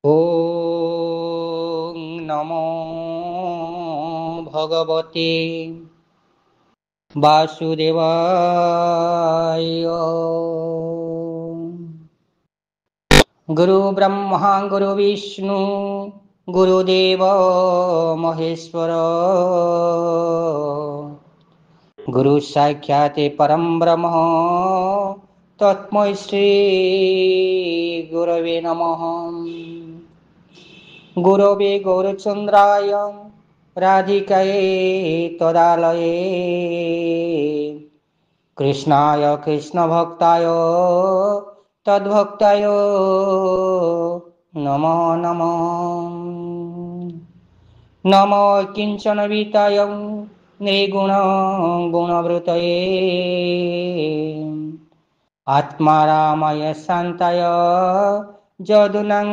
ॐ नमो भगवते वासुदेवाय। गुरु ब्रह्मा गुरु विष्णु गुरुदेव महेश्वर, गुरु साक्षात् परं ब्रह्म तस्मै श्री गुरवे नमः। गुरवे गौरचन्द्राय राधिकायै तदालये, कृष्णाय कृष्णभक्ताय तद्भक्ताय नमो नमः। नमो किञ्चनविताय निर्गुण गुणवृतये, आत्मारामाय शान्ताय जदुनां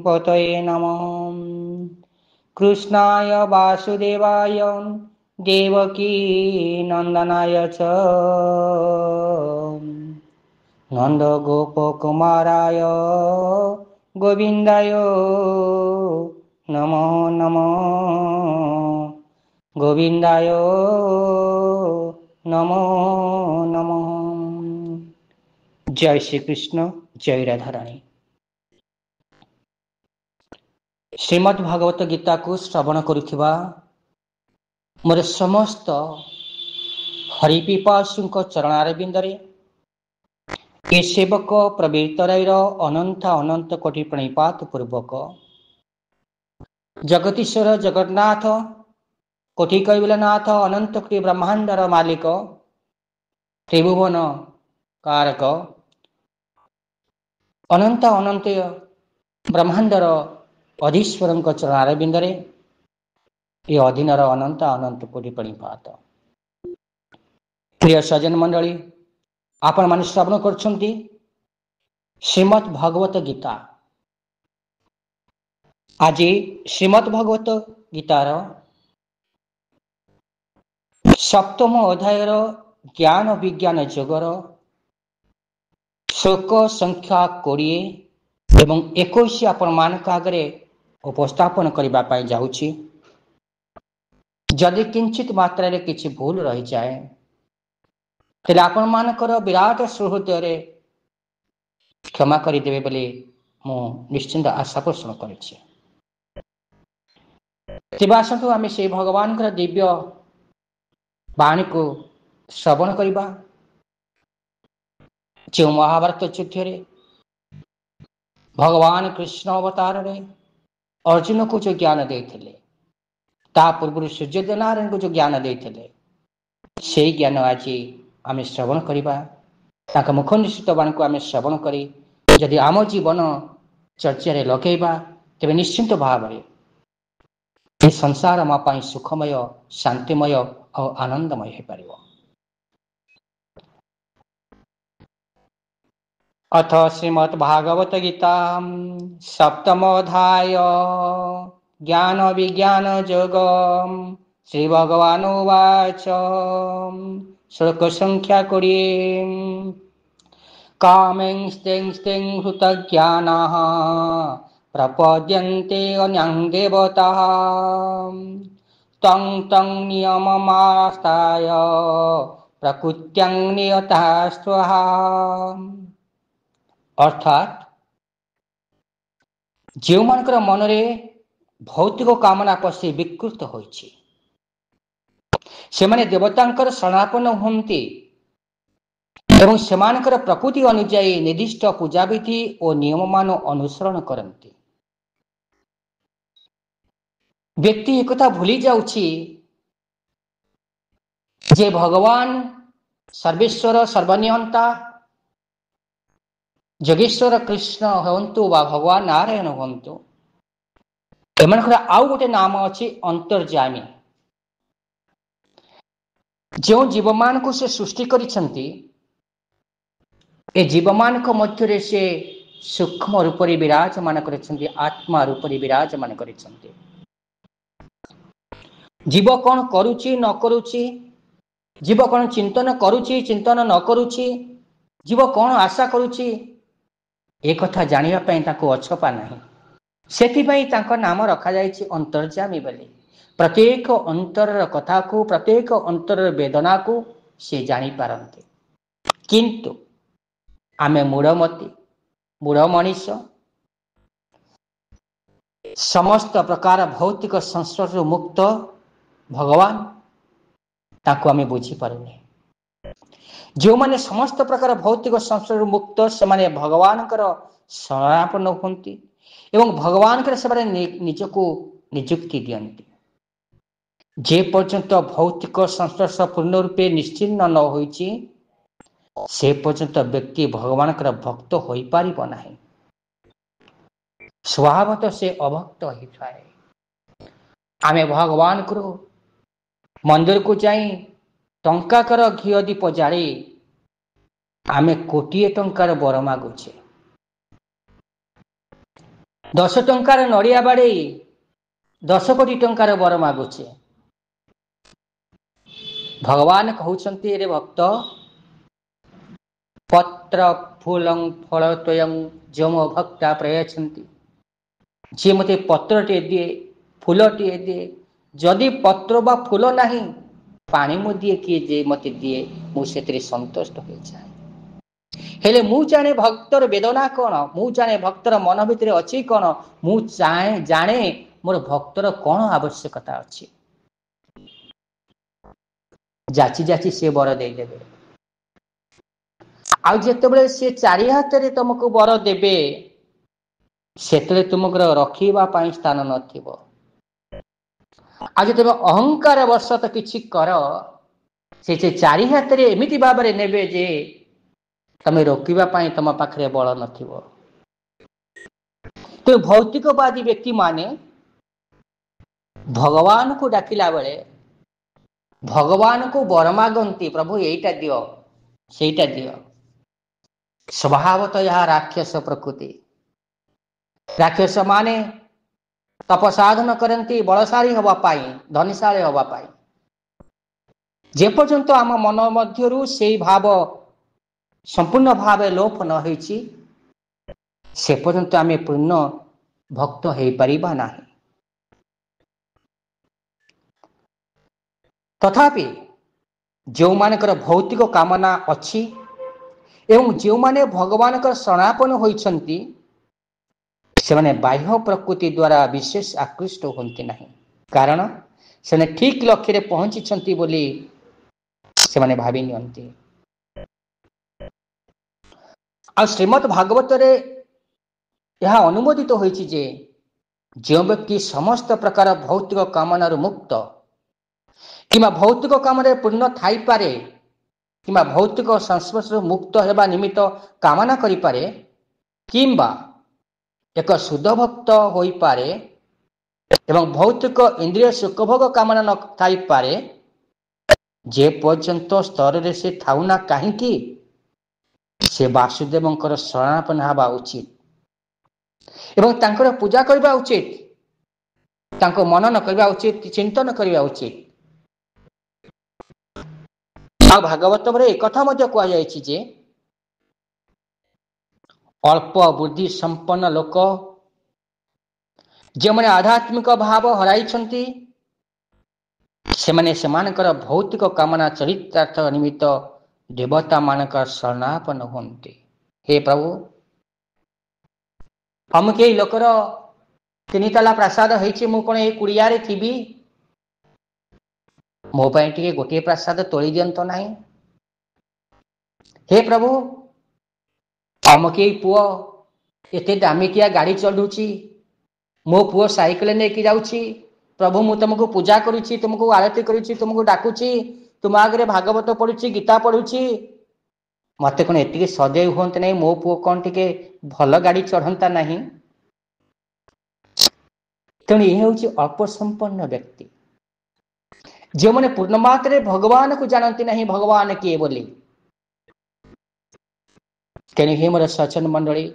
पतये नमः। कृष्णाय वासुदेवाय देवकी नन्दनाय च नन्दगोपकुमाराय गोविन्दाय नमो नमः। गोविन्दाय नमो नमः। जय श्री कृष्ण, जय राधारानी। श्रीमद् भागवत गीता को श्रवण करुथिबा मोर समस्त हरिपिपासुଙ୍କ चरणारविंदरे ए सेवक प्रवीतरायर अनंत अनंत कोटि प्रणिपात पूर्वक जगतीश्वर जगन्नाथ कोटि कैलानाथ अनंत कोटि ब्रह्मांडर मालिक त्रिभुवन कारक अनंत अनंत ब्रह्मांडर अधीश्वरଙ୍କ चरणारविंदरे ये अधीनर अनंत अनंत कोटि प्रणिपात। प्रिय सज्जन मंडली, आपण माने श्रवण करछंती श्रीमद् भागवत गीता। आज श्रीमद् भागवत गीतार सप्तम अध्यायर ज्ञान विज्ञान जोगर श्लोक संख्या 20 एवं 21 आपण मानक आगे उपस्थापन करबा पाई जाउछि। जदि किंचित मात्रा रे किछि भूल रही जाए तेल आपण मानकर विराट सुहृदय क्षमा करदेवे बोली मु निश्चिंत आशा पोषण करुछि। आसतु आम से भगवान दिव्य वाणी को श्रवण करवा। जो महाभारत युद्ध रे भगवान कृष्ण अवतार रे अर्जुन को जो ज्ञान देते ता पूर्व सूर्य नारायण को जो ज्ञान देते से ज्ञान आज आम श्रवण करवा। मुख निश्चित वाणी को आम श्रवण करी जदि आम जीवन चर्चा लगेगा तेरे निश्चिंत भाव ये संसार आम सुखमय शांतिमय और आनंदमय हो पार। अथ श्रीमद् भागवत गीता सप्तम अध्याय ज्ञान विज्ञान योग श्री भगवान उवाच श्लोक संख्या 20 कामेंस्तें हृतज्ञानाः प्रपद्यन्ते अन्यां देवताः तं तं नियममास्ताय प्रकृत्यां नियतः स्वहा। अर्थात जो मानकर मन रे भौतिक कामना पशि विकृत होइछि से माने देवतांकर शरणापन्न हुंती एवं सेमानकर प्रकृति अनुଯାयी निर्दिष्ट पूजाविधि और नियम मान अनुसरण करती। व्यक्ति एक भूली जाउछि जे भगवान सर्वेश्वर सर्वनियंता जगेश्वर कृष्ण हंतु बा भगवान नारायण हंतु एमानकर आउ गोटे नाम अछि अंतर्जामी। जो जीव मान को से सृष्टि करिसंती ए जीव मान मध्य से सूक्ष्म रूप से विराजमान करिसंती, आत्मा रूप से विराजमान करिसंती। जीव कौन करुछि न करुछि, जीव कौन चिंतन करुछि चिंतन न करुछि, जीव कौन आशा करुछि ଏ କଥା ଜାଣିବା ପାଇଁ ତାଙ୍କୁ ଅଛପା ନାହିଁ। ସେଥିପାଇଁ ତାଙ୍କ ନାମ ରଖାଯାଇଛି ଅନ୍ତର୍ଯ୍ୟାମୀ ବୋଲି। ପ୍ରତ୍ୟେକ ଅନ୍ତରର କଥାକୁ, ପ୍ରତ୍ୟେକ ଅନ୍ତରର ବେଦନାକୁ ସେ ଜାଣିପାରନ୍ତି। କିନ୍ତୁ ଆମେ ମୂଢ଼ମତି, ମୂଢ଼ ମଣିଷ, ସମସ୍ତ ପ୍ରକାର ଭୌତିକ ସଂସ୍ପର୍ଶରୁ ମୁକ୍ତ ଭଗବାନ, ତାକୁ ଆମେ ବୁଝିପାରୁନି। ଯେଉଁମାନେ ସମସ୍ତ ପ୍ରକାର ଭୌତିକ ସଂସ୍ପର୍ଶରୁ ମୁକ୍ତ, ସେମାନେ ଭଗବାନଙ୍କର ଶରଣାପନ୍ନ ହୁଅନ୍ତି ଏବଂ ଭଗବାନଙ୍କର ସେବାରେ ନିଜକୁ ନିଯୁକ୍ତି ଦିଅନ୍ତି। ଯେ ପର୍ଯ୍ୟନ୍ତ ଭୌତିକ ସଂସ୍ପର୍ଶ ପୂର୍ଣ୍ଣ ରୂପେ ନିଶ୍ଚିହ୍ନ ନ ହୋଇଛି, ସେ ପର୍ଯ୍ୟନ୍ତ ବ୍ୟକ୍ତି ଭଗବାନଙ୍କର ଭକ୍ତ ହୋଇପାରିବ ନାହିଁ। ସ୍ୱଭାବତଃ ସେ ଅଭକ୍ତ ହୋଇଥାଏ। ଆମେ ଭଗବାନଙ୍କର ମନ୍ଦିରକୁ ଯାଇ ଟଙ୍କାକର ଘିଅ ଦୀପ ଜାଳି ଆମେ କୋଟିଏ ଟଙ୍କାର ବର ମାଗୁଛେ। 10 ଟଙ୍କାର ନଡ଼ିଆ ବାଡ଼େଇ 10 କୋଟି ଟଙ୍କାର ବର ମାଗୁଛେ। ଭଗବାନ କହୁଛନ୍ତି, ରେ ଭକ୍ତ, ପତ୍ର ଫୁଲଂ ଫଳ ତ୍ୱୟଂ ଯମ ଭକ୍ତା ପ୍ରୟଚ୍ଛନ୍ତି। ଯିଏ ମୋତେ ପତ୍ରଟିଏ ଦିଏ, ଫୁଲଟିଏ ଦିଏ, ଯଦି ପତ୍ର ବା ଫୁଲ ନାହିଁ, ପାଣି ମଧ୍ୟ କିଏ ଯେ ମୋତେ ଦିଏ, ମୁଁ ସେଥିରେ ସନ୍ତୁଷ୍ଟ ହୋଇଯାଏ। ହେଲେ ମୁଁ ଜାଣେ ଭକ୍ତର ବେଦନା କ'ଣ, ମୁଁ ଜାଣେ ଭକ୍ତର ମନ ଭିତରେ ଅଛି କ'ଣ, ମୁଁ ଜାଣେ ମୋର ଭକ୍ତର କ'ଣ ଆବଶ୍ୟକତା ଅଛି। ଯାଚି ଯାଚି ସେ ବର ଦେଇଦେବେ। ଆଉ ଯେତେବେଳେ ସେ ଚାରି ହାତରେ ତମକୁ ବର ଦେବେ, ସେତେବେଳେ ତୁମଙ୍କର ରଖିବା ପାଇଁ ସ୍ଥାନ ନଥିବ। ଆଉ ଯେତେବେଳେ ଅହଙ୍କାର ବଶତଃ କିଛି କର, ସେ ଚାରି ହାତରେ ଏମିତି ଭାବରେ ନେବେ ଯେ ତମେ ରୋକିବା ପାଇଁ ତମ ପାଖରେ ବଳ ନଥିବ। ତେଣୁ ଭୌତିକବାଦୀ ବ୍ୟକ୍ତିମାନେ ଭଗବାନଙ୍କୁ ଡାକିଲା ବେଳେ ଭଗବାନଙ୍କୁ ବର ମାଗନ୍ତି, ପ୍ରଭୁ ଏଇଟା ଦିଅ, ସେଇଟା ଦିଅ। ସ୍ୱଭାବତଃ ଏହା ରାକ୍ଷସ ପ୍ରକୃତି। ରାକ୍ଷସ ମାନେ ତପସାଧନ କରନ୍ତି ବଳଶାଳୀ ହେବା ପାଇଁ, ଧନଶାଳୀ ହେବା ପାଇଁ। ଯେପର୍ଯ୍ୟନ୍ତ ଆମ ମନ ମଧ୍ୟରୁ ସେଇ ଭାବ ସମ୍ପୂର୍ଣ୍ଣ ଭାବେ ଲୋପ ନ ହୋଇଛି, ସେ ପର୍ଯ୍ୟନ୍ତ ଆମେ ପୂର୍ଣ୍ଣ ଭକ୍ତ ହେଇପାରିବା ନାହିଁ। ତଥାପି ଯେଉଁମାନଙ୍କର ଭୌତିକ କାମନା ଅଛି ଏବଂ ଯେଉଁମାନେ ଭଗବାନଙ୍କର ଶରଣାପନ୍ନ ହୋଇଛନ୍ତି, ସେମାନେ ବାହ୍ୟ ପ୍ରକୃତି ଦ୍ୱାରା ବିଶେଷ ଆକୃଷ୍ଟ ହୁଅନ୍ତି ନାହିଁ। କାରଣ ସେମାନେ ଠିକ ଲକ୍ଷ୍ୟରେ ପହଞ୍ଚିଛନ୍ତି ବୋଲି ସେମାନେ ଭାବି ନିଅନ୍ତି। ଆଉ ଶ୍ରୀମଦ୍ ଭାଗବତରେ ଏହା ଅନୁମୋଦିତ ହୋଇଛି ଯେ ଯେଉଁ ବ୍ୟକ୍ତି ସମସ୍ତ ପ୍ରକାର ଭୌତିକ କାମନାରୁ ମୁକ୍ତ କିମ୍ବା ଭୌତିକ କାମରେ ପୂର୍ଣ୍ଣ ଥାଇପାରେ କିମ୍ବା ଭୌତିକ ସଂସ୍ପର୍ଶରୁ ମୁକ୍ତ ହେବା ନିମିତ୍ତ କାମନା କରିପାରେ କିମ୍ବା ଏକ ଶୁଦ୍ଧ ଭକ୍ତ ହୋଇପାରେ ଏବଂ ଭୌତିକ ଇନ୍ଦ୍ରିୟ ସୁଖଭୋଗ କାମନା ନ ଥାଇପାରେ, ଯେ ପର୍ଯ୍ୟନ୍ତ ସ୍ତରରେ ସେ ଥାଉନା କାହିଁକି, ସେ ବାସୁଦେବଙ୍କର ଶରଣାପନ୍ନ ହେବା ଉଚିତ ଏବଂ ତାଙ୍କର ପୂଜା କରିବା ଉଚିତ, ତାଙ୍କୁ ମନନ କରିବା ଉଚିତ, ଚିନ୍ତନ କରିବା ଉଚିତ। ଆଉ ଭାଗବତରେ ଏକଥା ମଧ୍ୟ କୁହାଯାଇଛି ଯେ ଅଳ୍ପ ବୁଦ୍ଧି ସମ୍ପନ୍ନ ଲୋକ ଯେଉଁମାନେ ଆଧ୍ୟାତ୍ମିକ ଭାବ ହରାଇଛନ୍ତି, ସେମାନେ ସେମାନଙ୍କର ଭୌତିକ କାମନା ଚରିତାର୍ଥ ନିମିତ୍ତ ଦେବତା ମାନଙ୍କର ଶରଣାପନ୍ନ ହୁଅନ୍ତି। ହେ ପ୍ରଭୁ, ଅମୁକ ଏଇ ଲୋକର 3 ତାଲା ପ୍ରାସାଦ ହେଇଛି, ମୁଁ କଣ ଏଇ କୁଡ଼ିଆରେ ଥିବି? ମୋ ପାଇଁ ଟିକେ ଗୋଟିଏ ପ୍ରାସାଦ ତୋଳି ଦିଅନ୍ତ ନାହିଁ? ହେ ପ୍ରଭୁ, ଅମୁକ ଏଇ ପୁଅ ଏତେ ଦାମିକିଆ ଗାଡ଼ି ଚଢୁଛି, ମୋ ପୁଅ ସାଇକେଲ ନେଇକି ଯାଉଛି, ପ୍ରଭୁ ମୁଁ ତୁମକୁ ପୂଜା କରୁଛି, ତୁମକୁ ଆଳତି କରୁଛି, ତୁମକୁ ଡାକୁଛି, ତୁମ ଆଗରେ ଭାଗବତ ପଢୁଛି, ଗୀତା ପଢୁଛି, ମତେ କଣ ଏତିକି ସଜେଇ ହୁଅନ୍ତେ ନାହିଁ? ମୋ ପୁଅ କଣ ଟିକେ ଭଲ ଗାଡ଼ି ଚଢନ୍ତା ନାହିଁ? ତେଣୁ ଏ ହେଉଛି ଅଳ୍ପ ସମ୍ପନ୍ନ ବ୍ୟକ୍ତି, ଯେଉଁମାନେ ପୂର୍ଣ୍ଣ ମାତ୍ରାରେ ଭଗବାନକୁ ଜାଣନ୍ତି ନାହିଁ ଭଗବାନ କିଏ ବୋଲି। ତେଣୁ ହିଁ ମୋର ସଚନ ମଣ୍ଡଳୀ,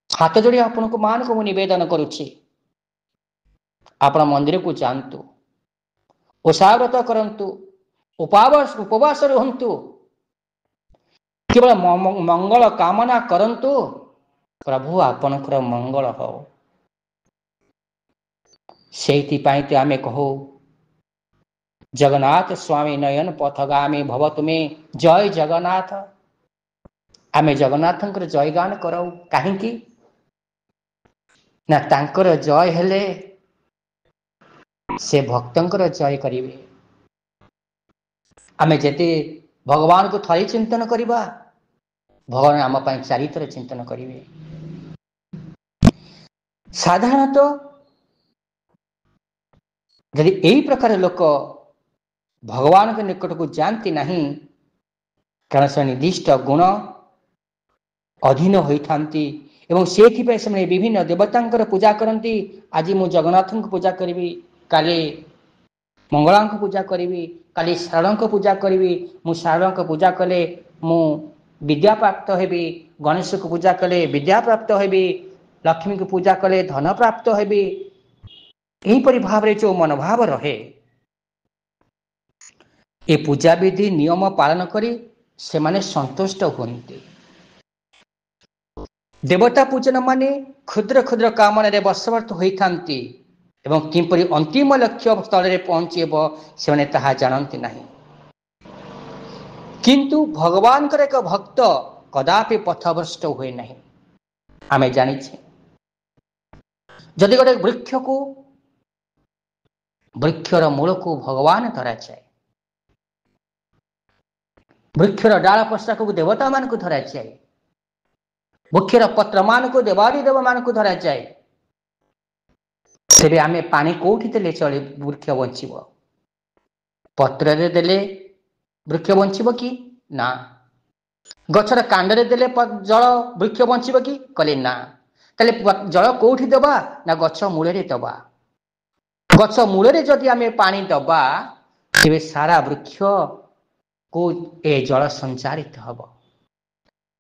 ହାତ ଯୋଡ଼ି ଆପଣଙ୍କୁ ମାନଙ୍କୁ ମୁଁ ନିବେଦନ କରୁଛି, ଆପଣ ମନ୍ଦିରକୁ ଯାଆନ୍ତୁ, ଓଷା ବ୍ରତ କରନ୍ତୁ, ଉପବାସ ରୁହନ୍ତୁ, केवल मंगल कामना करंतु, प्रभु आपणकर मंगल हो। सेइथिपाई तो आमे कहू, जगन्नाथ स्वामी नयन पथगामी भव तुमे जय जगन्नाथ। आमे जगन्नाथंकर जय गान कराऊ काहींकी ना, तांकर जय हेले से भक्तंकर जय करिवे। आमे जेते भगवान को थरी चिंतन करिबा, भगवान आम पाई चारिथर चिंतन करिवे। साधारणतः यदि एई प्रकार लोक भगवान के निकट को जानती नहीं, कारण से निर्दिष्ट गुण अधीन होइथांती एवं सेथिपाई से विभिन्न देवतांकर पूजा करती। आज मु जगन्नाथ को पूजा करी, काली मंगला को पूजा करी, काली शारदा को पूजा करी, मु शारदा को पूजा कले मु विद्या प्राप्त हेबी, गणेश को पूजा कले विद्या प्राप्त हेबी, लक्ष्मी को पूजा कले धन प्राप्त हेबी। एहीपरि भाव जो मनोभाव रहे, ए पूजा विधि नियम पालन करी से माने संतुष्ट हुंती। देवता पूजन माने क्षुद्र क्षुद्र कामना बशवर्त होइथांती एवं किंपरि अंतिम लक्ष्य स्थल रे पहुंचेब से ताहा जानती नहीं। किंतु भगवान एक भक्त कदापि पथभ्रष्ट हुए नहीं। आमे जानिछे जदि गोटे वृक्षर मूल को भगवान धरा जाए, वृक्षर डाल पोशाक को देवता मान को धरा जाए, वृक्षर पत्र मान को देवादी देव मान को धरा जाए, तेरे आमे पानी कोठी देले चले वृक्ष बंचिब? पत्र रे देले वृक्ष बंचिब कि ना? गछर कांडरे देले जल वृक्ष बंचिब कि? कले ना। ताले जल कोठी दबा ना गछ मूले दबा? गछ मूले जदि आमे पानी दबा तेबे सारा वृक्ष को ए जल संचारित हब।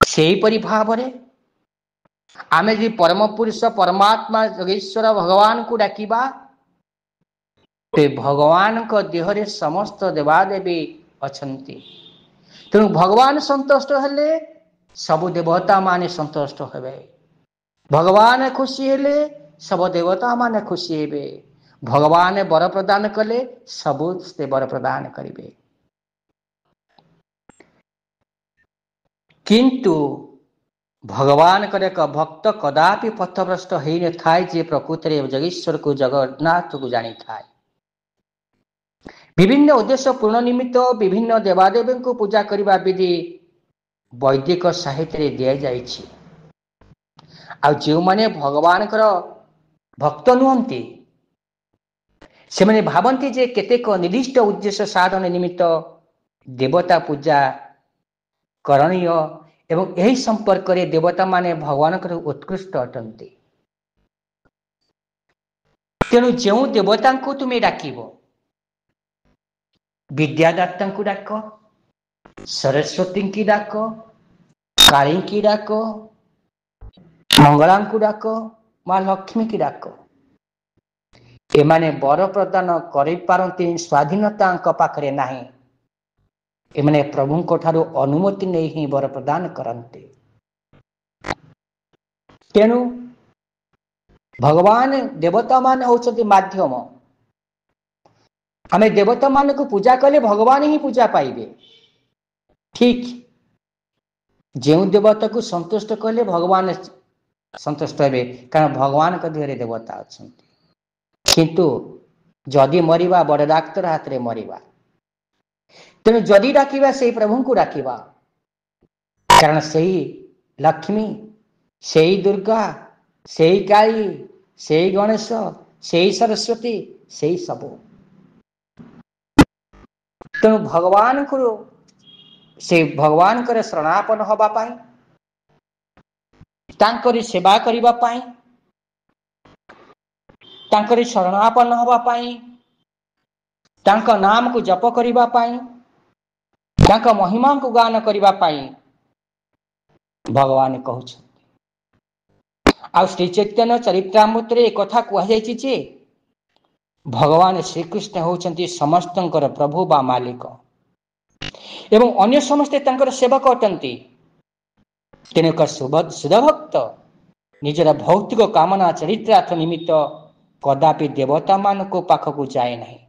सेहीपरि भावरे आमे जी परम पुरुष परमात्मा जगेश्वर भगवान को डाकिबा, ते भगवान को देहरे समस्त देवादेवी अछंती। तेणु भगवान संतुष्ट हेले सब देवता माने संतुष्ट हेबे, भगवान खुशी हेले सब देवता माने खुशी हेबे, भगवान वर प्रदान कले सबु से वर प्रदान करिवे। किंतु भगवान कर एक भक्त कदापि पथभ्रष्ट होई न थाए, जे प्रकृति जगेश्वर को जगन्नाथ को जानी थाए। विभिन्न उद्देश्य पूर्ण निमित्त विभिन्न देवादेवी को पूजा करने विधि वैदिक साहित्य दिया जाइछि। आ जो माने भगवान भक्त नुहंती से माने भावंती जे केतेक निर्दिष्ट उद्देश्य साधन निमित्त देवता पूजा करणीय एवं यही संपर्क रे देवता माने भगवान उत्कृष्ट अटंती। तेणु जो देवता को तुम्हें डाकिब, विद्यादाता को डाक, सरस्वती की डाक, काली की डाक, मंगला को डाक, मां लक्ष्मी की डाक, एमाने वर प्रदान करि पारंती स्वाधीनता पाखरे नाही। एमाने प्रभु को ठारू अनुमति नहीं ही वर प्रदान करते। तेणु भगवान देवता मान होचंती माध्यम। आमे देवता मान को पूजा कले भगवान ही पूजा पाइबे। ठीक जो देवता को संतुष्ट कले भगवान संतुष्ट हेबे, कारण भगवान के देहरे देवता अछंती। किंतु जदि मरिबा बड़ डाक्तर हाथ रे मरिबा। तेणु जदि डाकिबा से प्रभु को डाकिबा, कारण से लक्ष्मी, से दुर्गा, से काली, से गणेश, से सरस्वती, से सबू। तेणु भगवान को से भगवान कर शरणापन हवा पाई, तांकरी सेवा करिबा पाई, तांकरी शरणापन हवा पाई, तांका नाम को जप करिबा पाई, तांका महिमा को गान करिबा पाई भगवान कहउछ। आ श्री चैतन्य चरित्रामृत रे एक कथा कुआ जायछि जे भगवान श्री कृष्ण होचंती समस्तंकर प्रभु बा मालिक एवं अन्य समस्ते तांकर सेवक अटंती। ତେଣୁ ଏକ ଶୁଦ୍ଧ ଭକ୍ତ ନିଜର ଭୌତିକ କାମନା ଚରିତ୍ରାର୍ଥ ନିମିତ୍ତ କଦାପି ଦେବତା ମାନଙ୍କ ପାଖକୁ ଯାଏ ନାହିଁ।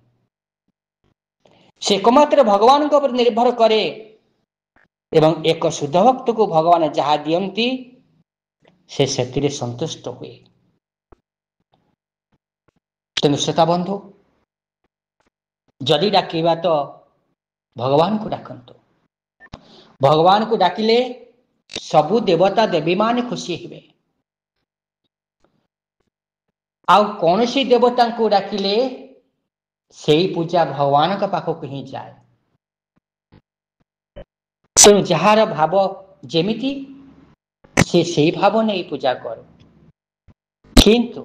ସେ ଏକମାତ୍ର ଭଗବାନଙ୍କ ଉପରେ ନିର୍ଭର କରେ ଏବଂ ଏକ ଶୁଦ୍ଧ ଭକ୍ତକୁ ଭଗବାନ ଯାହା ଦିଅନ୍ତି ସେ ସେଥିରେ ସନ୍ତୁଷ୍ଟ ହୁଏ। ତେଣୁ ଶ୍ରୋତା ବନ୍ଧୁ, ଯଦି ଡାକିବା ତ ଭଗବାନଙ୍କୁ ଡାକନ୍ତୁ। ଭଗବାନଙ୍କୁ ଡାକିଲେ ସବୁ ଦେବତା ଦେବୀ ମାନେ ଖୁସି ହେବେ। ଆଉ କୌଣସି ଦେବତାଙ୍କୁ ଡାକିଲେ ସେଇ ପୂଜା ଭଗବାନଙ୍କ ପାଖକୁ ହିଁ ଯାଏ। ତେଣୁ ଯାହାର ଭାବ ଯେମିତି ସେ ସେଇ ଭାବ ନେଇ ପୂଜା କରୁ। କିନ୍ତୁ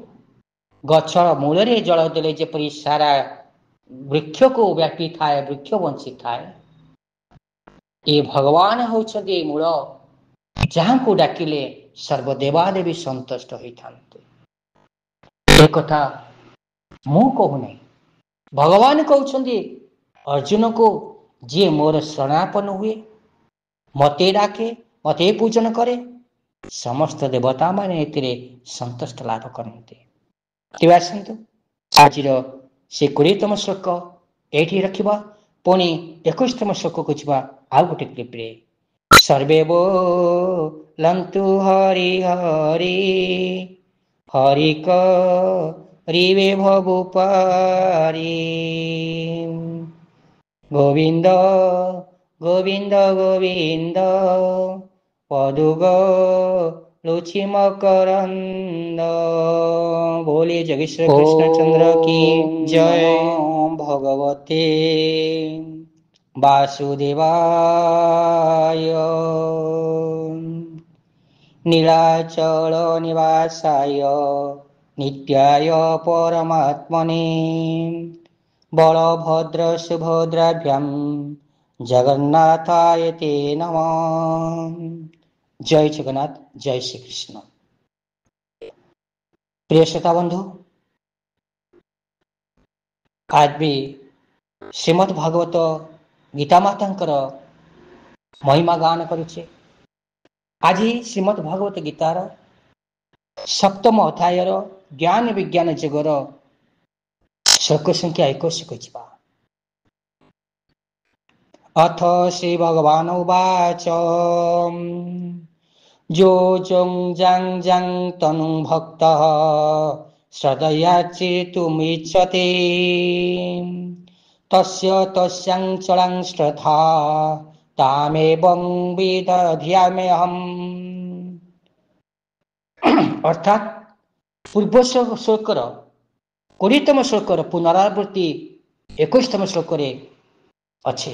ଗଛର ମୂଳରେ ଜଳ ଦେଲେ ଯେପରି ସାରା ବୃକ୍ଷକୁ ବ୍ୟାପିଥାଏ, ବୃକ୍ଷ ବଞ୍ଚିଥାଏ, ଏ ଭଗବାନ ହଉଛନ୍ତି ଏ ମୂଳ, ଯାହାଙ୍କୁ ଡାକିଲେ ସର୍ବଦେବାଦେବୀ ସନ୍ତୁଷ୍ଟ ହୋଇଥାନ୍ତି। ଏ କଥା ମୁଁ କହୁନାହିଁ, ଭଗବାନ କହୁଛନ୍ତି ଅର୍ଜୁନକୁ, ଯିଏ ମୋର ଶରଣାପନ୍ନ ହୁଏ, ମତେ ଡାକେ, ମତେ ପୂଜନ କରେ, ସମସ୍ତ ଦେବତା ମାନେ ଏଥିରେ ସନ୍ତୁଷ୍ଟ ଲାଭ କରନ୍ତି। ତେବେ ଆସନ୍ତୁ ଆଜିର ସେ 20ତମ ଶ୍ଲୋକ ଏଇଠି ରଖିବା, ପୁଣି 21ତମ ଶ୍ଲୋକକୁ ଯିବା ଆଉ ଗୋଟେ କ୍ଲିପରେ। ସର୍ବେ ବୋଲନ୍ତୁ ହରି ହରି, ହରି କରିବେ ଭବୁପାରି, ଗୋବିନ୍ଦ ଗୋବିନ୍ଦ ଗୋବିନ୍ଦ ପଦୁ ଗଳୁଛି ମକରନ୍ଦ। ବୋଲିए ଜଗେश्वर कृष्णचंद्र की जय। भगवते वासुदेवाय नीलाचल निवासाय नित्याय परमात्मने बलभद्र सुभद्राभ्यां जगन्नाथाय ते नमः। जय जगन्नाथ, जय श्री कृष्ण। प्रिय श्रोता बंधु, आज भी श्रीमद् भागवत गीता मातांकर महिमा गान करुचे। आज श्रीमद् भागवत गीतार 7ମ अध्यायर ज्ञान विज्ञान जगर श्लोक संख्या 21 ଯିବା। अथ श्री भगवान उवाच जो जं जां जां तनुं भक्तः श्रद्धया चित्तुमिच्छति तस्य तस्यां चलां श्रद्धा तामेवं विदधाम्यहम्। अर्थात पूर्व श्लोकर 20तम श्लोकर पुनरावृत्ति 21तम श्लोकर अच्छे।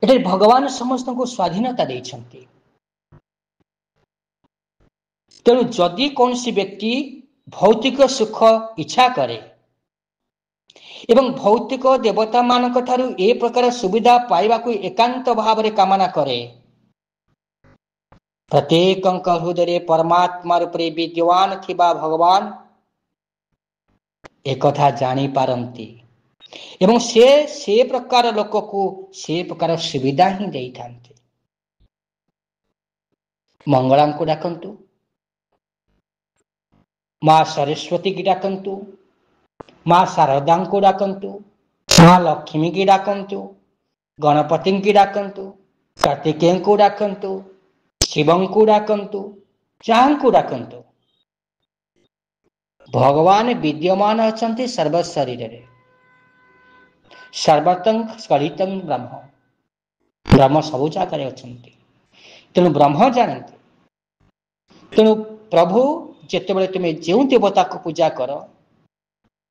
एटे भगवान समस्त को स्वाधीनता देइछन्ति। तेणु जदि कौन सी व्यक्ति भौतिक सुख इच्छा करे एवं भौतिक देवता मानक ठारू ए प्रकार सुविधा पाइबा को एकांत भाव रे कामना करे, प्रत्येक हृदय परमात्मा रूपे विद्यमान थिबा भगवान एक कथा जानी पारंती एवं से प्रकार लोक को से प्रकार सुविधा ही देई थांते। मंगला को डाकंतु, मां सरस्वती की डाकंतु, मां शारदा को डाकंतु, मां लक्ष्मी की डाकंतु, गणपति की डाकंतु, कार्तिकेय को डाकंतु, शिवं को डाकंतु, चाहं को डाकंतु। भगवान विद्यमान अछंती सर्व शरीर रे, सर्वतं स्खलितं ब्रह्म, ब्रह्म सबु जगह अछंती। तेणु ब्रह्म जानते। तेणु प्रभु जेतेबेले तुमे जेउ देवता को पूजा कर,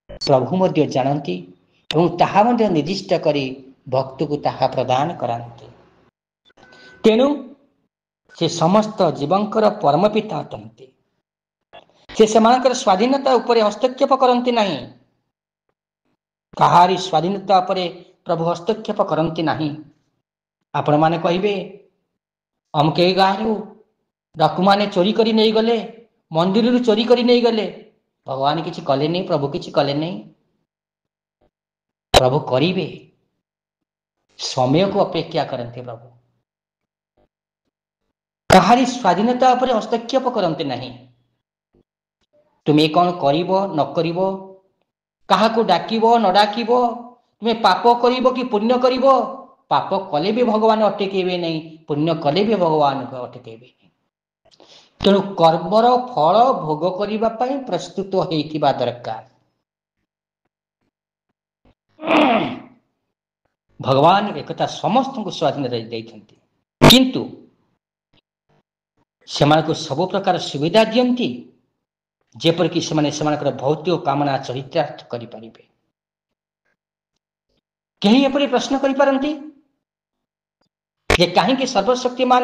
प्रभु मध्य जानती एवं ताहा मध्य निर्दिष्ट करी भक्त को ताहा प्रदान करांती। तेणु से समस्त जीवंकर परम पिता अटंती। से सेमानकर स्वाधीनता उपरे हस्तक्षेप करती नहीं, कहारी स्वाधीनता उपरे प्रभु हस्तक्षेप करती नहीं। आपण माने कहिबे अमके गाँव डाकू माने चोरी करी नहीं गले, मंदिर चोरी करी नहीं गले, भगवान किसी कले नहीं, प्रभु किसी कले नहीं। प्रभु करिबे, समय को अपेक्षा करते प्रभु। କାହାରି ସ୍ୱାଧୀନତା ଉପରେ ହସ୍ତକ୍ଷେପ କରନ୍ତି ନାହିଁ। ତୁମେ କଣ କରିବ ନ କରିବ, କାହାକୁ ଡାକିବ ନ ଡାକିବ, ତୁମେ ପାପ କରିବ କି ପୁଣ୍ୟ କରିବ, ପାପ କଲେ ବି ଭଗବାନ ଅଟକେଇବେ ନାହିଁ, ପୁଣ୍ୟ କଲେ ବି ଭଗବାନ ଅଟକେଇବେ ନାହିଁ। ତେଣୁ କର୍ମର ଫଳ ଭୋଗ କରିବା ପାଇଁ ପ୍ରସ୍ତୁତ ହେଇଥିବା ଦରକାର। ଭଗବାନ ଏକଥା ସମସ୍ତଙ୍କୁ ସ୍ୱାଧୀନତା ଦେଇଛନ୍ତି, କିନ୍ତୁ ସେମାନଙ୍କୁ ସବୁ ପ୍ରକାର ସୁବିଧା ଦିଅନ୍ତି ଯେପରିକି ସେମାନେ ସେମାନଙ୍କର ଭୌତିକ କାମନା ଚରିତାର୍ଥ କରିପାରିବେ। କେହି ଏପରି ପ୍ରଶ୍ନ କରିପାରନ୍ତି ଯେ କାହିଁକି ସର୍ବଶକ୍ତିମାନ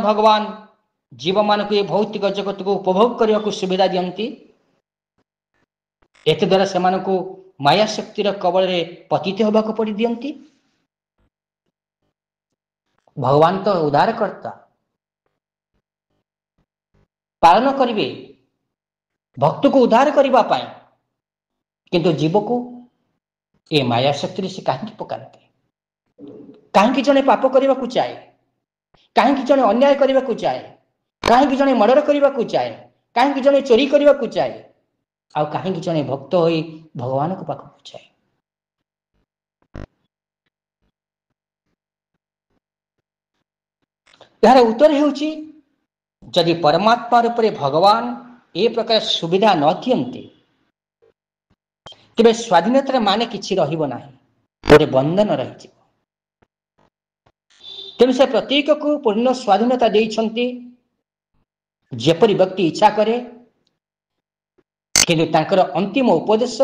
ଭଗବାନ ଜୀବମାନଙ୍କୁ ଏ ଭୌତିକ ଜଗତକୁ ଉପଭୋଗ କରିବାକୁ ସୁବିଧା ଦିଅନ୍ତି? ଏତେ ଦ୍ୱାରା ସେମାନଙ୍କୁ ମାୟା ଶକ୍ତିର କବଳରେ ପତିତ ହେବାକୁ ପଡ଼ି ଦିଅନ୍ତି? ଭଗବାନ ତ ଉଦ୍ଧାରକର୍ତ୍ତା, ପାଳନ କରିବେ ଭକ୍ତକୁ ଉଦ୍ଧାର କରିବା ପାଇଁ, କିନ୍ତୁ ଜୀବକୁ ଏ ମାୟା ଶକ୍ତିରେ ସେ କାହିଁକି ପକାନ୍ତି? କାହିଁକି ଜଣେ ପାପ କରିବାକୁ ଚାଏ? କାହିଁକି ଜଣେ ଅନ୍ୟାୟ କରିବାକୁ ଚାଏ? କାହିଁକି ଜଣେ ମର୍ଡର କରିବାକୁ ଚାଏ? କାହିଁକି ଜଣେ ଚୋରି କରିବାକୁ ଚାଏ? ଆଉ କାହିଁକି ଜଣେ ଭକ୍ତ ହୋଇ ଭଗବାନଙ୍କ ପାଖକୁ ଚାଏ? ଏହାର ଉତ୍ତର ହେଉଛି, ଯଦି ପରମାତ୍ମା ରୂପରେ ଭଗବାନ ଏ ପ୍ରକାର ସୁବିଧା ନ ଦିଅନ୍ତି, ତେବେ ସ୍ୱାଧୀନତାର ମାନେ କିଛି ରହିବ ନାହିଁ, ଗୋଟେ ବନ୍ଧନ ରହିଯିବ। ତେଣୁ ସେ ପ୍ରତ୍ୟେକକୁ ପୂର୍ଣ୍ଣ ସ୍ୱାଧୀନତା ଦେଇଛନ୍ତି, ଯେପରି ବ୍ୟକ୍ତି ଇଚ୍ଛା କରେ। କିନ୍ତୁ ତାଙ୍କର ଅନ୍ତିମ ଉପଦେଶ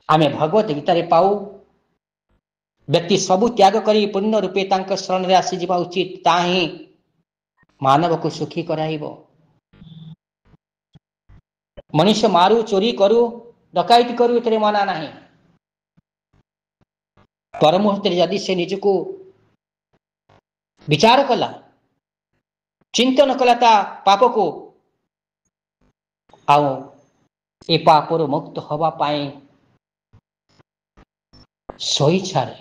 ଆମେ ଭଗବତ ଗୀତାରେ ପାଉ। ବ୍ୟକ୍ତି ସବୁ ତ୍ୟାଗ କରି ପୂର୍ଣ୍ଣ ରୂପେ ତାଙ୍କ ଶରଣରେ ଆସିଯିବା ଉଚିତ, ତାହା ହିଁ ମାନବକୁ ସୁଖୀ କରାଇବ। ମଣିଷ ମାରୁ, ଚୋରି କରୁ, ଡକାୟତି କରୁ, ଏଥିରେ ମନା ନାହିଁ। ପର ମୁହୂର୍ତ୍ତରେ ଯଦି ସେ ନିଜକୁ ବିଚାର କଲା, ଚିନ୍ତନ କଲା ତା ପାପକୁ, ଆଉ ଏ ପାପରୁ ମୁକ୍ତ ହେବା ପାଇଁ ସ୍ୱଇଚ୍ଛାରେ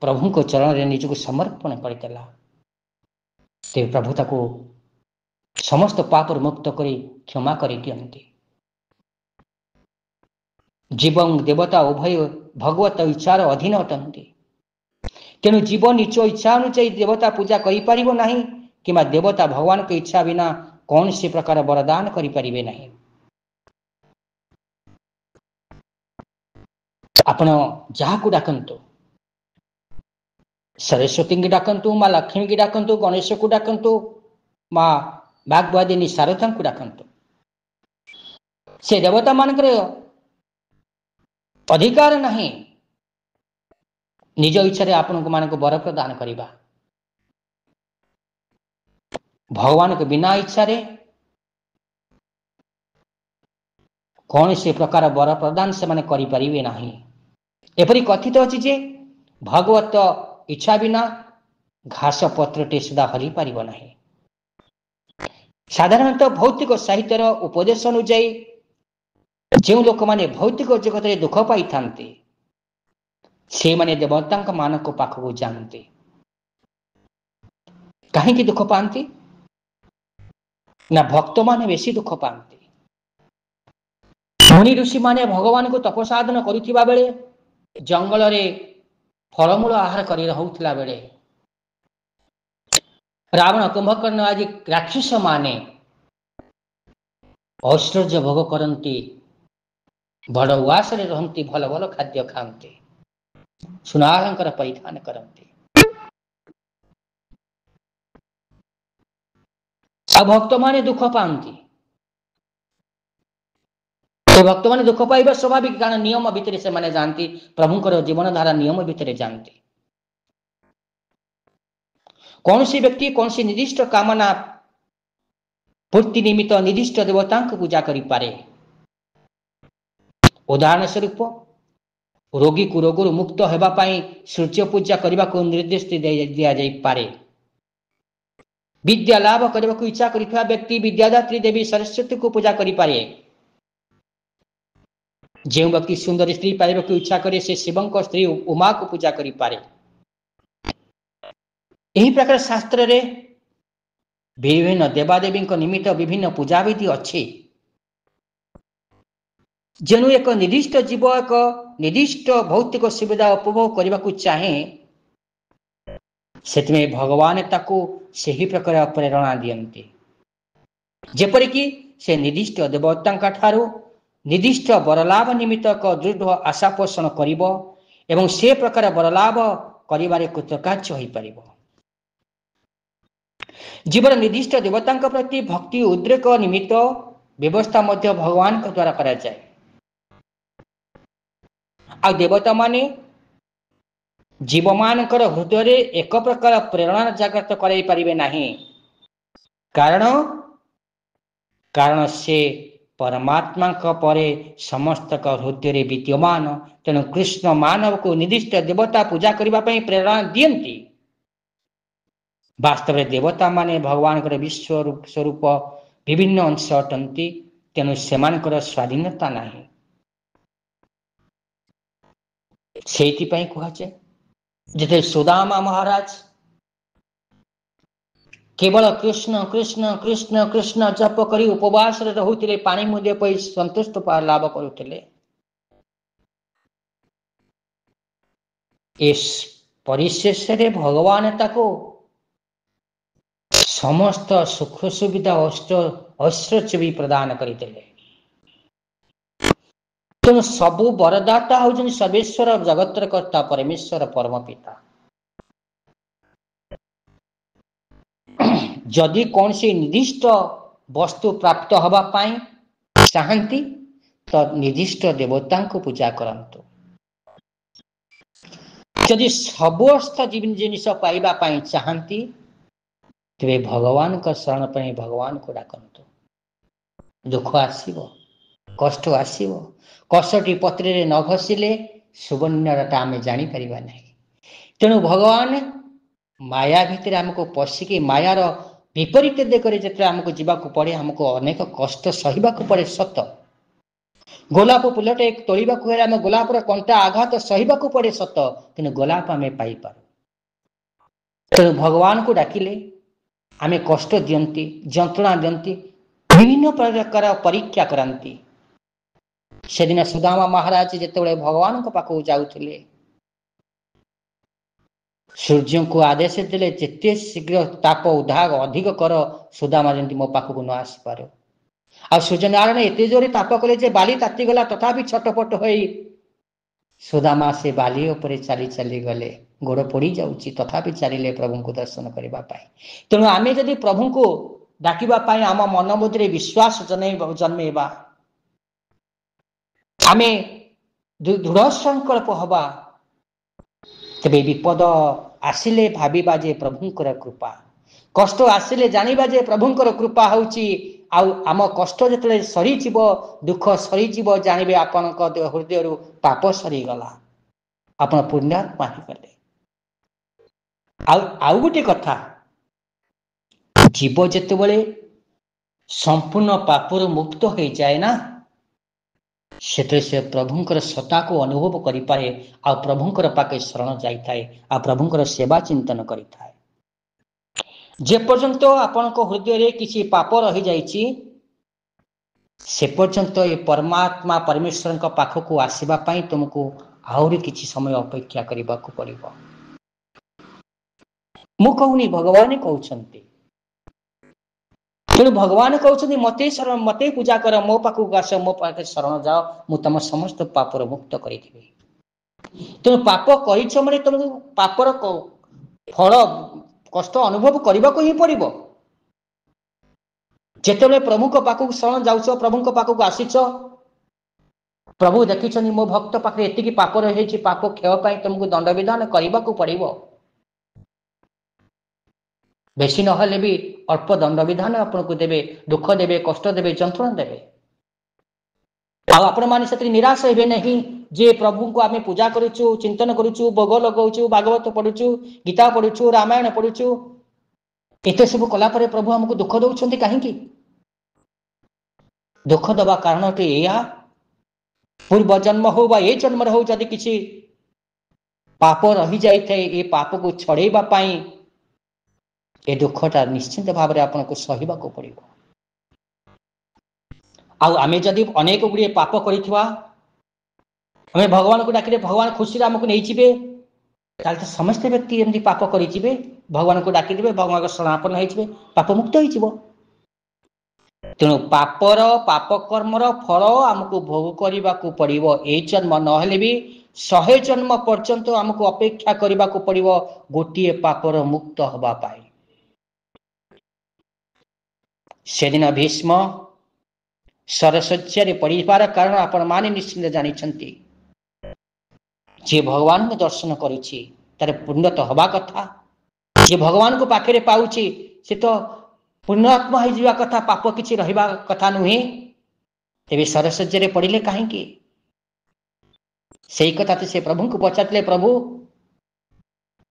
ପ୍ରଭୁଙ୍କ ଚରଣରେ ନିଜକୁ ସମର୍ପଣ କରିଦେଲା, ସେ ପ୍ରଭୁ ତାକୁ ସମସ୍ତ ପାପରୁ ମୁକ୍ତ କରି କ୍ଷମା କରିଦିଅନ୍ତି। ଜୀବ ଦେବତା ଉଭୟ ଭଗବତ ଇଚ୍ଛାର ଅଧୀନ ଅଟନ୍ତି। ତେଣୁ ଜୀବ ନିଜ ଇଚ୍ଛା ଅନୁଯାୟୀ ଦେବତା ପୂଜା କରିପାରିବ ନାହିଁ, କିମ୍ବା ଦେବତା ଭଗବାନଙ୍କ ଇଚ୍ଛା ବିନା କୌଣସି ପ୍ରକାର ବରଦାନ କରିପାରିବେ ନାହିଁ। ଆପଣ ଯାହାକୁ ଡାକନ୍ତୁ, ସରସ୍ୱତୀଙ୍କୁ ଡାକନ୍ତୁ, ମା ଲକ୍ଷ୍ମୀଙ୍କୁ ଡାକନ୍ତୁ, ଗଣେଶକୁ ଡାକନ୍ତୁ, ମା ବାଗ୍ବାଦିନୀ ଶାରଦାଙ୍କୁ ଡାକନ୍ତୁ, ସେ ଦେବତା ମାନଙ୍କର ଅଧିକାର ନାହିଁ ନିଜ ଇଚ୍ଛାରେ ଆପଣଙ୍କୁ ମାନଙ୍କୁ ବର ପ୍ରଦାନ କରିବା। ଭଗବାନଙ୍କ ବିନା ଇଚ୍ଛାରେ କୌଣସି ପ୍ରକାର ବର ପ୍ରଦାନ ସେମାନେ କରିପାରିବେ ନାହିଁ। ଏପରି କଥିତ ଅଛି ଯେ ଭଗବତ ଇଚ୍ଛା ବିନା ଘାସ ପତ୍ରଟି ସୁଦ୍ଧା ହଲି ପାରିବ ନାହିଁ। ସାଧାରଣତଃ ଭୌତିକ ସାହିତ୍ୟର ଉପଦେଶ ଅନୁଯାୟୀ ଯେଉଁ ଲୋକମାନେ ଭୌତିକ ଜଗତରେ ଦୁଃଖ ପାଇଥାନ୍ତି, ସେମାନେ ଦେବତାଙ୍କ ମାନଙ୍କ ପାଖକୁ ଯାଆନ୍ତି। କାହିଁକି ଦୁଃଖ ପାଆନ୍ତି? ନା ଭକ୍ତମାନେ ବେଶୀ ଦୁଃଖ ପାଆନ୍ତି। ମୁନି ଋଷିମାନେ ଭଗବାନଙ୍କୁ ତପସାଧନ କରୁଥିବା ବେଳେ, ଜଙ୍ଗଲରେ ଫଳମୂଳ ଆହାର କରି ରହୁଥିଲା ବେଳେ, ରାବଣ, କୁମ୍ଭକର୍ଣ୍ଣ ଆଦି ରାକ୍ଷସ ମାନେ ଐଶ୍ୱର୍ଯ୍ୟ ଭୋଗ କରନ୍ତି, ବଡ଼ ଉଆସରେ ରହନ୍ତି, ଭଲ ଭଲ ଖାଦ୍ୟ ଖାଆନ୍ତି, ସୁନାଳଙ୍କର ପରିଧାନ କରନ୍ତି। ଆଉ ଭକ୍ତମାନେ ଦୁଃଖ ପାଆନ୍ତି। ଭକ୍ତମାନେ ଦୁଃଖ ପାଇବା ସ୍ୱାଭାବିକ, କାରଣ ନିୟମ ଭିତରେ ସେମାନେ ଯାଆନ୍ତି, ପ୍ରଭୁଙ୍କର ଜୀବନ ଧାରା ନିୟମ ଭିତରେ ଯାଆନ୍ତି। କୌଣସି ବ୍ୟକ୍ତି କୌଣସି ନିର୍ଦ୍ଦିଷ୍ଟ କାମନା ପୂର୍ତ୍ତି ନିମିତ୍ତ ନିର୍ଦ୍ଦିଷ୍ଟ ଦେବତାଙ୍କୁ ପୂଜା କରିପାରେ। ଉଦାହରଣ ସ୍ୱରୂପ, ରୋଗୀକୁ ରୋଗରୁ ମୁକ୍ତ ହେବା ପାଇଁ ସୂର୍ଯ୍ୟ ପୂଜା କରିବାକୁ ନିର୍ଦ୍ଦେଶ ଦିଆଯାଇପାରେ। ବିଦ୍ୟା ଲାଭ କରିବାକୁ ଇଚ୍ଛା କରିଥିବା ବ୍ୟକ୍ତି ବିଦ୍ୟାଦାତ୍ରୀ ଦେବୀ ସରସ୍ୱତୀଙ୍କୁ ପୂଜା କରିପାରେ। जो व्यक्ति सुंदर स्त्री पाइबा को इच्छा करे से शिव स्त्री उमा को पूजा करि पारे। यही प्रकार शास्त्र रे विभिन्न देवादेवी निमित्त विभिन्न पूजा विधि अच्छी। जेनु एक निर्दिष्ट जीव एक निर्दिष्ट भौतिक सुविधा उपभोग करने को चाहे से भगवान ताकू सही प्रकार प्रेरणा दियंती। जेपरिक से निर्दिष्ट देवता ठारू निर्दिष्ट बरलाभ निमित्त एक दृढ़ आशा पोषण करिब एवं से प्रकार बरलाभ करिबारे कृतकार्य होई परिबो। जीवन निर्दिष्ट देवता प्रति भक्ति उद्रेक निमित्त व्यवस्था मध्य भगवान द्वारा करा जाए। आ देवता माने जीव मानकर हृदय एक प्रकार प्रेरणा जागृत कराई पारिबे नाही, कारण से परमात्मा परे समस्त हृदय विद्यमान। तेणु कृष्ण मानव को निर्दिष्ट देवता पूजा करने प्रेरणा दियंती। वास्तव में देवता माने भगवान विश्व स्वरूप विभिन्न अंश अटंती। तेणु सेमानकर स्वाधीनता नहीं। से कहुचे जिते सुदामा महाराज केवल कृष्ण कृष्ण कृष्ण कृष्ण जप करी उपवास रहते पानी मुदे पई संतुष्ट लाभ करुले। इस परिशेष रे भगवान ताको समस्त सुख सुविधा ऐश्वर्य भी प्रदान करते। तेणु सबु वरदाता होउछन सर्वेश्वर जगतर कर्ता परमेश्वर परम पिता। जदि कौन सी निर्दिष्ट वस्तु प्राप्त हवा पाई चाहती तो निर्दिष्ट देवता को पूजा करंतु। जदि समस्त जिनिस पाइबा पाई चाहती तेरे भगवान का शरण पर भगवान को डाकंतु। दुख आसीबो, कष्ट आसीबो, कष्टटी पत्रे रे न घसिले सुवर्णता आम जानी परिबा नहीं। तेणु भगवान माया भितर आमको पशिकी मायार विपरीत देखरे जते आमको जीवाक पड़े, हमको अनेक कष्ट सहिबाक पड़े सत। गोलाप फूलटे एक तोड़ाक हेले आम गोलापर कंटा आघात सहिबाक पड़े सत, कि गोलाप आम पाई पारू। तेणु भगवान को डाकिले आमे कष्ट दियंती, जंत्रणा दियंती, विभिन्न प्रकार परीक्षा करती। सेदिन सुदामा महाराज जिते भगवान पाखक जाऊले सूर्य को आदेश देले जिते शीघ्र ताप उदाग अधिक कर सुदामा जमी मो पाखक न आसी पार। आ सूर्य नारायण एत जोरे ताप कले बाली तातीगला तथापि छटपट हो सुदामा से बाली उपरे चली चली गले। गोड़ पड़ी जाऊँगी तथापि चलिए प्रभु को दर्शन करने। तेणु आमे जदि प्रभु को डाकिबा आम मन मध्य विश्वास जन्मेबा, आमे दृढ़ संकल्प हवा, तेबे विपद आसिले भाविबा जे प्रभुंकर कृपा, कष्ट आसिले जानिबा जे प्रभुंकर कृपा होउची। आम कष्ट जिते सरी दुख सरी जानिबे आपण हृदय पाप सरीगला, आपण पुण्यात्मा ही गले। आउ गोटे कथा, जीव जिते संपूर्ण पापर मुक्त हो जाए ना, से प्रभुंकर सत्ता को अनुभव करि पाए। आ प्रभुंकर पाके शरण जाइए, आ प्रभुंकर सेवा चिंतन करिथाए। जे पर्यंत आपण हृदय किसी पाप रही जाइछि, से पर्यंत ये परमात्मा परमेश्वर पाखक आसवा तुमको आहरी किसी समय अपेक्षा करने को पड़िबो। मु कहूनी भगवान कहउछंती। तेणु भगवान कहउछंती मते पूजा कर, मो पाखक आस, मो पाखे शरण जाओ, मु तुम समस्त पापर मुक्त करिथिबि। तेणु पाप करिछ माने तुमको पापर फल कष्ट अनुभव करने को ही पड़िबो। जेतेबेले प्रभु को पाखक शरण जाउछ, प्रभु को पाखक आसीछ, प्रभु देखिछनी मो भक्त पाखे एतिकी पाप रही, पाप क्षय पाई तुमको दंड विधान करने को पड़िबो। बेसी नहले भी अल्प दंड विधान आपन को देवे, दुख देवे, कष्ट देवे, जंत्रणा देवे। आपण माने सेति निराश हेबे नहीं जे प्रभु को आमे पूजा करूछु, चिंतन करूछु, भोग लगाउछु, भागवत पढुछु, गीता पढुछु, रामायण पढुछु, एते सब कला परे प्रभु हमको दुख दउछंती काहेकि? दुख दबा कारणटी एया पूर्व जन्म हो बा ए जन्म हो जदि किसी पाप रही जाए ए पाप को छड़ेबा पाई ए दुखटा निश्चिंत भाव में आपको सहबा को पड़ो। आम जदि अनेक गुड़े पाप करिथिबा आम भगवान को डाकिले भगवान खुशी आमको नहीं जीवे तो समस्त व्यक्ति एमती पाप करें भगवान को डाकिदेवे भगवान शरणापन्न होइजिवे पाप मुक्त हो। तेणु पापर पाप कर्मर फल आमको भोग करने को पड़ो ए जन्म नहेले भी 100 जन्म पर्यंत आमको अपेक्षा करने को पड़ो गोटे पापर मुक्त हवा पाई। से दिन भीष्म सरशଯ୍ୟା पड़ार कारण आपण माने निश्चिंत जानी जे भगवान को दर्शन करुछि तार पुण्य तो हवा कथा। जे भगवान को पाखे पाउछि से तो पुण्यात्मा हो जावा कथा पाप किछि रहिबा कथा नुहे। तेबे सरशଯ୍ୟା पड़िले कहीं सही कथा तो से प्रभु को पचारले प्रभु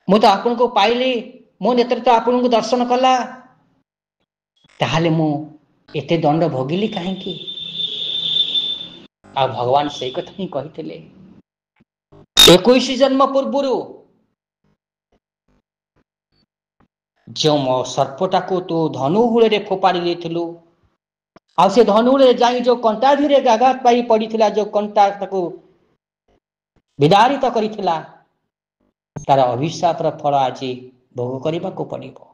मु तो आपन को पाइली मो नेत्र तो आपन को दर्शन कला ताहाले मु एते दंड भोगिली कहीं। आ भगवान सही कथा ही कही 21 जन्म पूर्व जो सर्पटा को तू धनुहूल फोपाड़ी देथिलु आ से धनुहूल जाई जो कंटा धीरे आघात पाई पड़ीथिला जो कंटा ताको विदारित करिथिला तार अभिशाप फल आज भोग करने को पड़ो।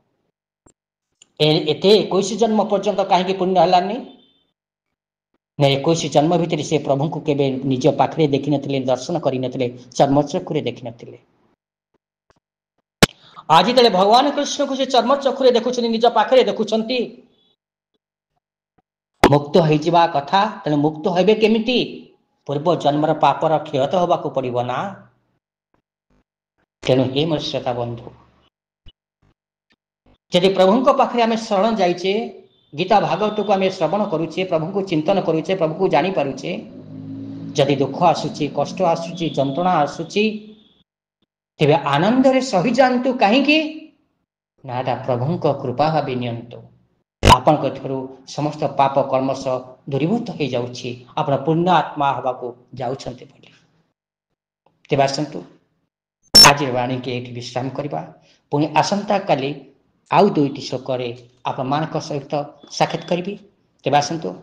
एते 21 जन्म पर्यंत कहीं पुण्य हलानी ना 21 जन्म भितर से प्रभु को केबे निज पाखरे देखि नथिले दर्शन करि नथिले चर्मचक्षुरे देखि नथिले। आज तले भगवान कृष्ण को से चर्मचक्षुरे देखुछन निज पाखरे देखुछंती मुक्त हो जिबा कथा तने मुक्त होबे केमिति पूर्व जन्मर पापर क्षय तो होबा को पड़िबो ना। तेणु हे मोर श्रोता बंधु यदि प्रभु पाखे आम शरण जाइए गीता भागवत को आम श्रवण करुचे प्रभु को चिंतन करुचे प्रभु को जानी पारुचे जदि दुख आसुची कष्ट आसुची जंत्रणा आसुची तेबे आनंद रे सही जातु कहीं नाटा प्रभु कृपा भावी नियंतु आपण समस्त पाप कर्मश दूरीभूत हो जाउछि आपण पुण्य आत्मा हवा को जाउछन्ते बोली। तेबे आसंतु आज वाणी के एक विश्राम करबा पुणी आसंता काली आउ 2टी श्लोकरे आपण मानक सहित साक्षात करी। तेज आसतु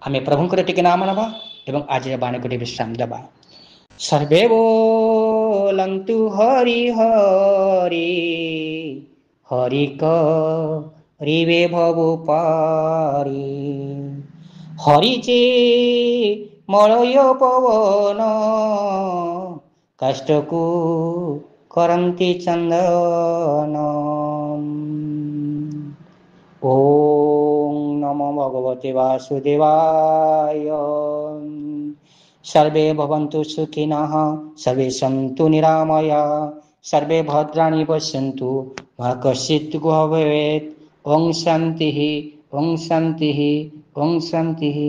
आम प्रभुंर टे नाम नवा एवं आज बाणी गोटे विश्राम देवा। सर्वे बोलंतु हरि हरि हरि करिवे भवु पारी हरि जे मलय पवन कष्ट को करंती चंदन। ओम नमो भगवते वासुदेवाय। सर्वे भवन्तु सुखिनः सर्वे सन्तु निरामयाः सर्वे भद्राणि पश्यन्तु मा कश्चित् दुःखं भवेत्। ओम शान्तिः ओम शान्तिः ओम शान्तिः।